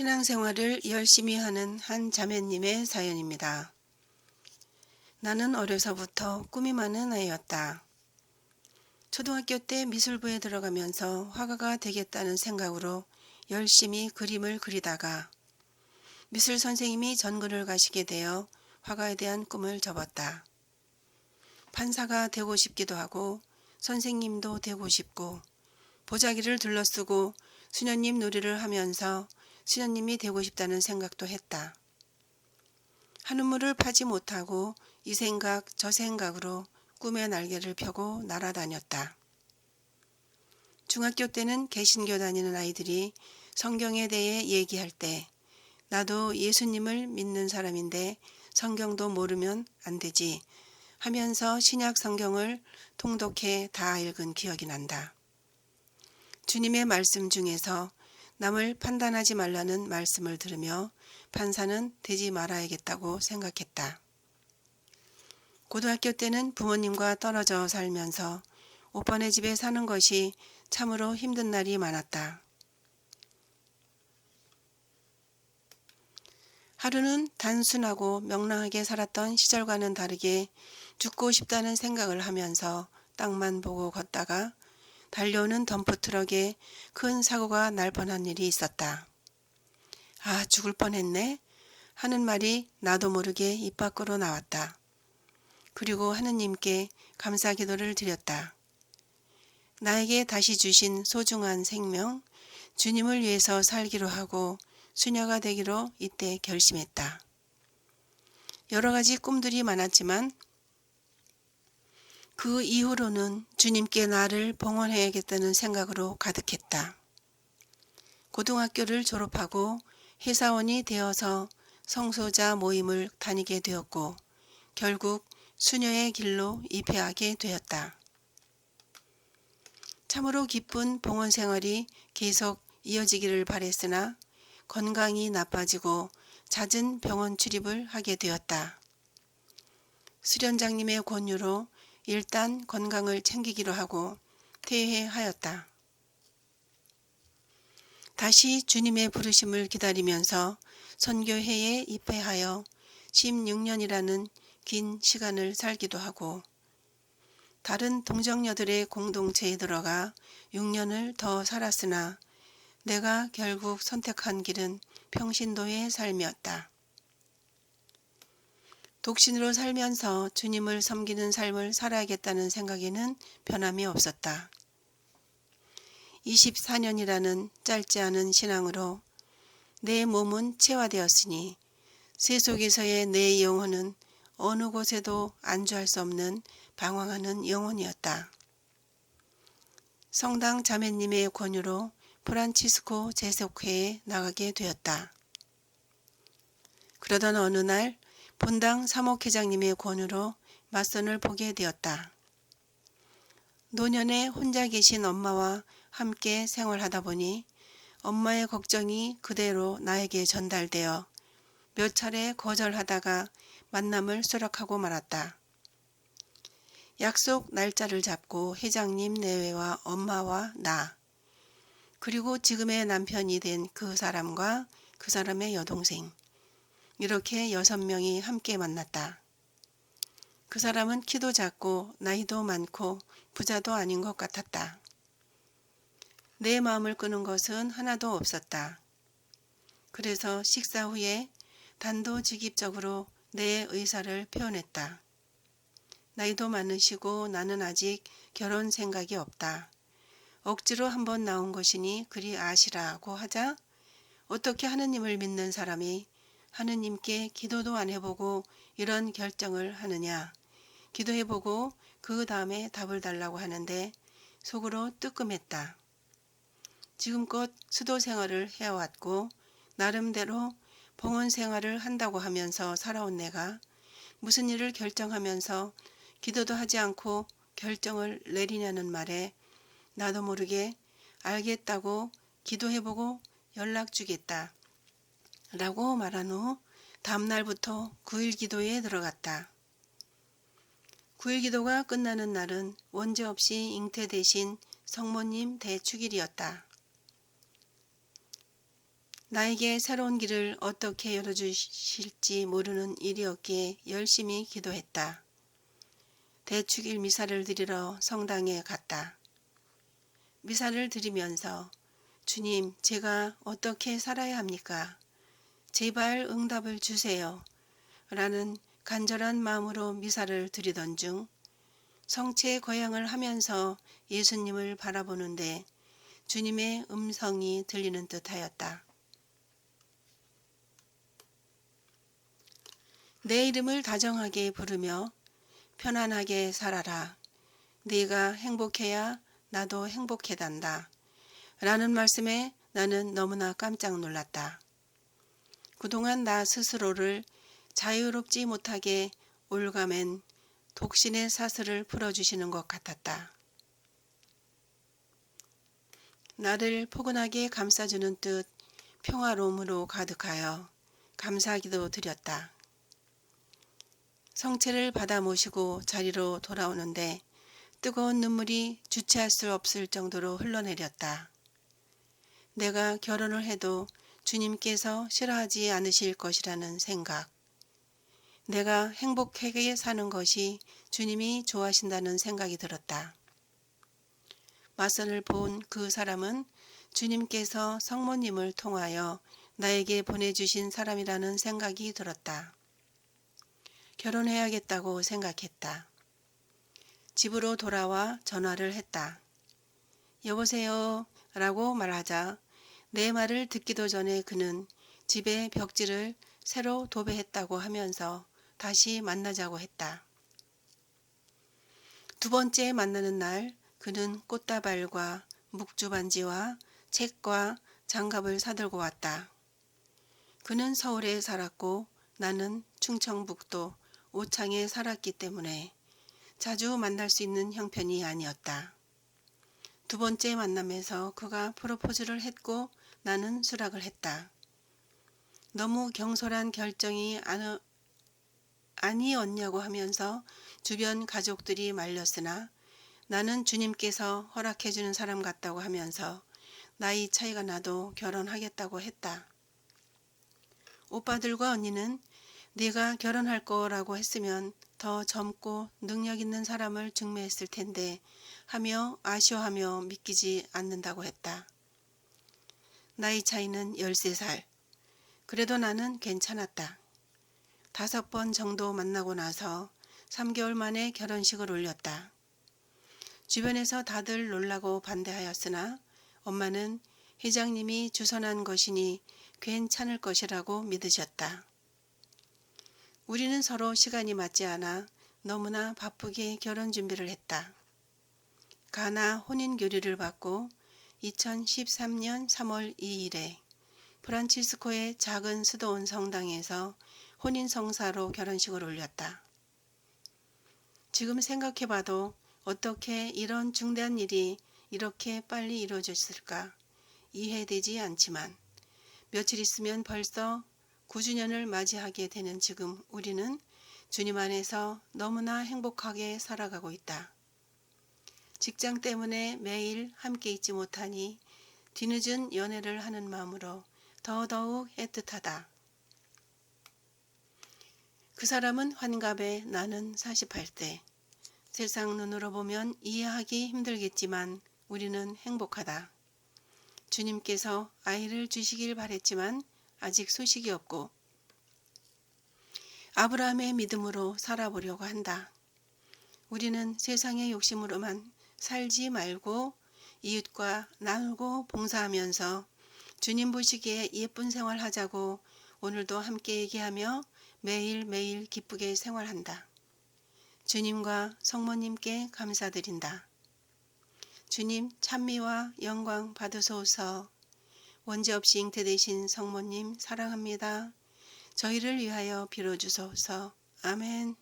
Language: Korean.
신앙생활을 열심히 하는 한 자매님의 사연입니다. 나는 어려서부터 꿈이 많은 아이였다. 초등학교 때 미술부에 들어가면서 화가가 되겠다는 생각으로 열심히 그림을 그리다가 미술 선생님이 전근을 가시게 되어 화가에 대한 꿈을 접었다. 판사가 되고 싶기도 하고 선생님도 되고 싶고 보자기를 둘러쓰고 수녀님 놀이를 하면서 수녀님이 되고 싶다는 생각도 했다. 한우물을 파지 못하고 이 생각 저 생각으로 꿈의 날개를 펴고 날아다녔다. 중학교 때는 개신교 다니는 아이들이 성경에 대해 얘기할 때 나도 예수님을 믿는 사람인데 성경도 모르면 안 되지 하면서 신약 성경을 통독해 다 읽은 기억이 난다. 주님의 말씀 중에서 남을 판단하지 말라는 말씀을 들으며 판사는 되지 말아야겠다고 생각했다. 고등학교 때는 부모님과 떨어져 살면서 오빠네 집에 사는 것이 참으로 힘든 날이 많았다. 하루는 단순하고 명랑하게 살았던 시절과는 다르게 죽고 싶다는 생각을 하면서 땅만 보고 걷다가 달려오는 덤프트럭에 큰 사고가 날 뻔한 일이 있었다. 아, 죽을 뻔했네 하는 말이 나도 모르게 입 밖으로 나왔다. 그리고 하느님께 감사 기도를 드렸다. 나에게 다시 주신 소중한 생명, 주님을 위해서 살기로 하고 수녀가 되기로 이때 결심했다. 여러 가지 꿈들이 많았지만 그 이후로는 주님께 나를 봉헌해야겠다는 생각으로 가득했다. 고등학교를 졸업하고 회사원이 되어서 성소자 모임을 다니게 되었고 결국 수녀의 길로 입회하게 되었다. 참으로 기쁜 봉헌 생활이 계속 이어지기를 바랬으나 건강이 나빠지고 잦은 병원 출입을 하게 되었다. 수련장님의 권유로 일단 건강을 챙기기로 하고 퇴회하였다. 다시 주님의 부르심을 기다리면서 선교회에 입회하여 16년이라는 긴 시간을 살기도 하고 다른 동정녀들의 공동체에 들어가 6년을 더 살았으나 내가 결국 선택한 길은 평신도의 삶이었다. 독신으로 살면서 주님을 섬기는 삶을 살아야겠다는 생각에는 변함이 없었다. 24년이라는 짧지 않은 신앙으로 내 몸은 체화되었으니 세속에서의 내 영혼은 어느 곳에도 안주할 수 없는 방황하는 영혼이었다. 성당 자매님의 권유로 프란치스코 재석회에 나가게 되었다. 그러던 어느 날 본당 사목회장님의 권유로 맞선을 보게 되었다. 노년에 혼자 계신 엄마와 함께 생활하다 보니 엄마의 걱정이 그대로 나에게 전달되어 몇 차례 거절하다가 만남을 수락하고 말았다. 약속 날짜를 잡고 회장님 내외와 엄마와 나 그리고 지금의 남편이 된 그 사람과 그 사람의 여동생 이렇게 6명이 함께 만났다. 그 사람은 키도 작고 나이도 많고 부자도 아닌 것 같았다. 내 마음을 끄는 것은 하나도 없었다. 그래서 식사 후에 단도직입적으로 내 의사를 표현했다. 나이도 많으시고 나는 아직 결혼 생각이 없다. 억지로 한번 나온 것이니 그리 아시라고 하자 어떻게 하느님을 믿는 사람이 하느님께 기도도 안 해보고 이런 결정을 하느냐. 기도해보고 그 다음에 답을 달라고 하는데 속으로 뜨끔했다. 지금껏 수도 생활을 해왔고 나름대로 봉헌 생활을 한다고 하면서 살아온 내가 무슨 일을 결정하면서 기도도 하지 않고 결정을 내리냐는 말에 나도 모르게 알겠다고 기도해보고 연락 주겠다 라고 말한 후 다음날부터 9일 기도에 들어갔다. 9일 기도가 끝나는 날은 원죄 없이 잉태되신 성모님 대축일이었다. 나에게 새로운 길을 어떻게 열어주실지 모르는 일이었기에 열심히 기도했다. 대축일 미사를 드리러 성당에 갔다. 미사를 드리면서 주님, 제가 어떻게 살아야 합니까? 제발 응답을 주세요. 라는 간절한 마음으로 미사를 드리던 중 성체 거양을 하면서 예수님을 바라보는데 주님의 음성이 들리는 듯하였다. 내 이름을 다정하게 부르며 편안하게 살아라. 네가 행복해야 나도 행복해단다. 라는 말씀에 나는 너무나 깜짝 놀랐다. 그동안 나 스스로를 자유롭지 못하게 올가맨 독신의 사슬을 풀어주시는 것 같았다. 나를 포근하게 감싸주는 뜻 평화로움으로 가득하여 감사기도 드렸다. 성체를 받아 모시고 자리로 돌아오는데 뜨거운 눈물이 주체할 수 없을 정도로 흘러내렸다. 내가 결혼을 해도 주님께서 싫어하지 않으실 것이라는 생각. 내가 행복하게 사는 것이 주님이 좋아하신다는 생각이 들었다. 맞선을 본 그 사람은 주님께서 성모님을 통하여 나에게 보내주신 사람이라는 생각이 들었다. 결혼해야겠다고 생각했다. 집으로 돌아와 전화를 했다. 여보세요 라고 말하자 내 말을 듣기도 전에 그는 집에 벽지를 새로 도배했다고 하면서 다시 만나자고 했다. 두 번째 만나는 날 그는 꽃다발과 묵주반지와 책과 장갑을 사들고 왔다. 그는 서울에 살았고 나는 충청북도 오창에 살았기 때문에 자주 만날 수 있는 형편이 아니었다. 두 번째 만남에서 그가 프로포즈를 했고 나는 수락을 했다. 너무 경솔한 결정이 아니었냐고 하면서 주변 가족들이 말렸으나 나는 주님께서 허락해주는 사람 같다고 하면서 나이 차이가 나도 결혼하겠다고 했다. 오빠들과 언니는 네가 결혼할 거라고 했으면 더 젊고 능력 있는 사람을 중매했을 텐데 하며 아쉬워하며 믿기지 않는다고 했다. 나이 차이는 13살. 그래도 나는 괜찮았다. 5번 정도 만나고 나서 3개월 만에 결혼식을 올렸다. 주변에서 다들 놀라고 반대하였으나 엄마는 회장님이 주선한 것이니 괜찮을 것이라고 믿으셨다. 우리는 서로 시간이 맞지 않아 너무나 바쁘게 결혼 준비를 했다. 가나 혼인교류를 받고 2013년 3월 2일에 프란치스코의 작은 수도원 성당에서 혼인성사로 결혼식을 올렸다. 지금 생각해봐도 어떻게 이런 중대한 일이 이렇게 빨리 이루어졌을까 이해되지 않지만 며칠 있으면 벌써 9주년을 맞이하게 되는 지금 우리는 주님 안에서 너무나 행복하게 살아가고 있다. 직장 때문에 매일 함께 있지 못하니 뒤늦은 연애를 하는 마음으로 더더욱 애틋하다. 그 사람은 환갑에 나는 48세. 세상 눈으로 보면 이해하기 힘들겠지만 우리는 행복하다. 주님께서 아이를 주시길 바랬지만 아직 소식이 없고 아브라함의 믿음으로 살아보려고 한다. 우리는 세상의 욕심으로만 살지 말고 이웃과 나누고 봉사하면서 주님 보시기에 예쁜 생활하자고 오늘도 함께 얘기하며 매일매일 기쁘게 생활한다. 주님과 성모님께 감사드린다. 주님 찬미와 영광 받으소서. 원죄 없이 잉태되신 성모님 사랑합니다. 저희를 위하여 빌어주소서. 아멘.